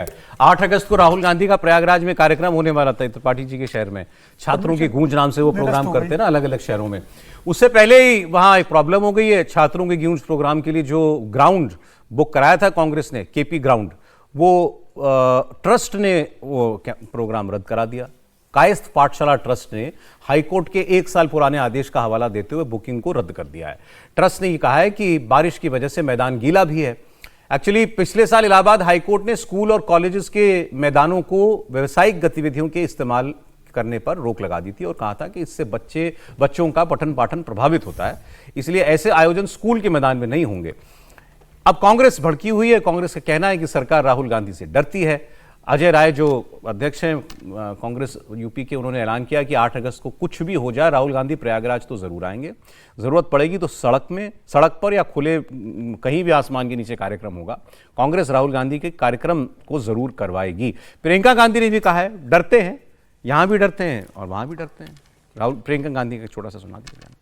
8 अगस्त को राहुल गांधी का प्रयागराज में कार्यक्रम होने वाला था त्रिपाठी जी के शहर में। छात्रों की गूंज नाम से वो प्रोग्राम करते हैं ना अलग अलग शहरों में। उससे पहले ही वहां एक प्रॉब्लम हो गई है। छात्रों की गूंज प्रोग्राम के लिए जो ग्राउंड बुक कराया था कांग्रेस ने, केपी ग्राउंड, वो ट्रस्ट ने वो प्रोग्राम रद्द करा दिया। कायस्थ पाठशाला ट्रस्ट ने हाईकोर्ट के 1 साल पुराने आदेश का हवाला देते हुए बुकिंग को रद्द कर दिया है। ट्रस्ट ने यह कहा है कि बारिश की वजह से मैदान गीला भी है। एक्चुअली पिछले साल इलाहाबाद हाईकोर्ट ने स्कूल और कॉलेजेस के मैदानों को व्यावसायिक गतिविधियों के इस्तेमाल करने पर रोक लगा दी थी और कहा था कि इससे बच्चों का पठन पाठन प्रभावित होता है, इसलिए ऐसे आयोजन स्कूल के मैदान में नहीं होंगे। अब कांग्रेस भड़की हुई है। कांग्रेस का कहना है कि सरकार राहुल गांधी से डरती है। अजय राय जो अध्यक्ष हैं कांग्रेस यूपी के, उन्होंने ऐलान किया कि 8 अगस्त को कुछ भी हो जाए राहुल गांधी प्रयागराज तो जरूर आएंगे। जरूरत पड़ेगी तो सड़क पर या खुले कहीं भी आसमान के नीचे कार्यक्रम होगा। कांग्रेस राहुल गांधी के कार्यक्रम को जरूर करवाएगी। प्रियंका गांधी ने भी कहा है डरते हैं, यहां भी डरते हैं और वहां भी डरते हैं। प्रियंका गांधी का छोटा सा सुना दीजिए।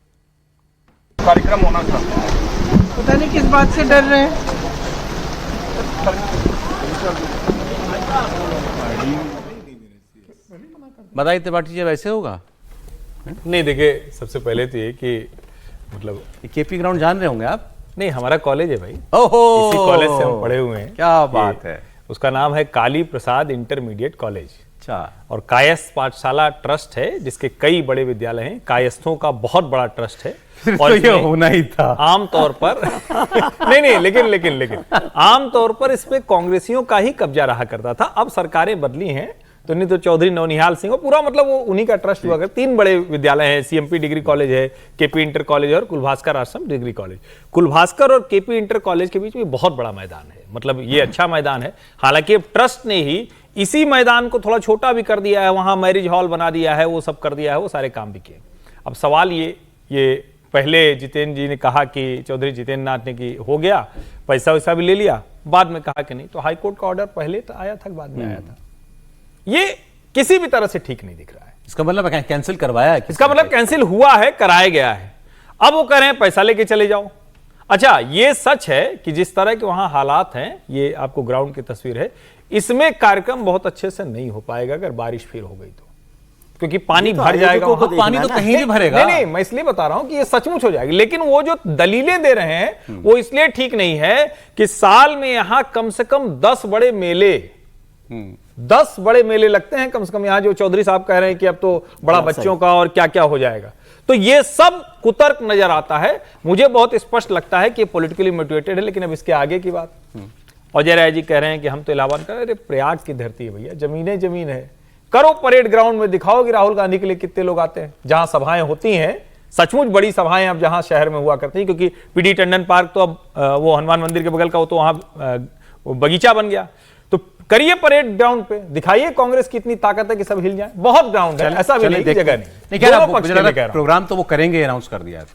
कार्यक्रम होना था, पता नहीं किस बात से डर रहे हैं। बताइए त्रिपाठी जी, वैसे होगा? नहीं, देखिए सबसे पहले तो ये कि मतलब केपी ग्राउंड जान रहे होंगे आप? नहीं, हमारा कॉलेज है भाई। ओहो, इसी कॉलेज से हम पढ़े हुए हैं। क्या बात है। उसका नाम है काली प्रसाद इंटरमीडिएट कॉलेज। अच्छा। और कायस्थ पाठशाला ट्रस्ट है जिसके कई बड़े विद्यालय हैं। कायस्थों का बहुत बड़ा ट्रस्ट है। और तो ये होना ही था आमतौर पर नहीं, लेकिन आमतौर पर इसमें कांग्रेसियों का ही कब्जा रहा करता था। अब सरकारें बदली हैं तो नहीं तो चौधरी नवनिहाल सिंह हो, पूरा मतलब वो उन्हीं का ट्रस्ट हुआ कर। 3 बड़े विद्यालय हैं, सीएमपी डिग्री कॉलेज है, केपी इंटर कॉलेज और कुलभास्कर आश्रम डिग्री कॉलेज। कुलभास्कर और केपी इंटर कॉलेज के बीच में बहुत बड़ा मैदान है, मतलब ये अच्छा मैदान है। हालांकि अब ट्रस्ट ने ही इसी मैदान को थोड़ा छोटा भी कर दिया है, वहां मैरिज हॉल बना दिया है, वो सब कर दिया है, वो सारे काम भी किए। अब सवाल ये पहले जितेंद्र जी ने कहा कि चौधरी जितेंद्र नाथ ने कि हो गया, पैसा वैसा भी ले लिया, बाद में कहा कि नहीं। तो हाईकोर्ट का ऑर्डर पहले तो आया था, बाद में आया था। ये किसी भी तरह से ठीक नहीं दिख रहा है। इसका मतलब कैंसिल करवाया है? इसका मतलब कैंसिल हुआ है, कराया गया है। अब वो कह रहे हैं पैसा लेके चले जाओ। अच्छा, ये सच है कि जिस तरह के वहां हालात हैं, ये आपको ग्राउंड की तस्वीर है, इसमें कार्यक्रम बहुत अच्छे से नहीं हो पाएगा अगर बारिश फिर हो गई तो, क्योंकि पानी भर जाएगा। पानी तो कहीं भी भरेगा। नहीं, मैं इसलिए बता रहा हूं कि ये सचमुच हो जाएगी। लेकिन वो जो दलीलें दे रहे हैं वो इसलिए ठीक नहीं है कि साल में यहां कम से कम 10 बड़े मेले 10 बड़े मेले लगते हैं कम से कम। यहां जो चौधरी साहब कह रहे हैं कि अब तो बड़ा बच्चों का और क्या क्या हो जाएगा, तो ये सब कुतर्क नजर आता है। मुझे बहुत स्पष्ट लगता है कि पॉलिटिकली मोटिवेटेड है। लेकिन अब इसके आगे की बात, अजय राय जी कह रहे हैं कि हम तो इलाहाबाद कर रहे, प्रयाग की धरती है भैया, जमीन है। करो परेड ग्राउंड में, दिखाओ कि राहुल गांधी के लिए कितने लोग आते हैं। जहां सभाएं होती हैं, सचमुच बड़ी सभाएं अब जहां शहर में हुआ करती हैं, क्योंकि पीडी टंडन पार्क तो अब वो हनुमान मंदिर के बगल का वो तो वहां बगीचा बन गया। तो करिए परेड ग्राउंड पे, दिखाइए कांग्रेस की इतनी ताकत है कि सब हिल जाए। बहुत ग्राउंड है, ऐसा भी नहीं जगह नहीं। प्रोग्राम तो वो करेंगे, अनाउंस कर दिया है।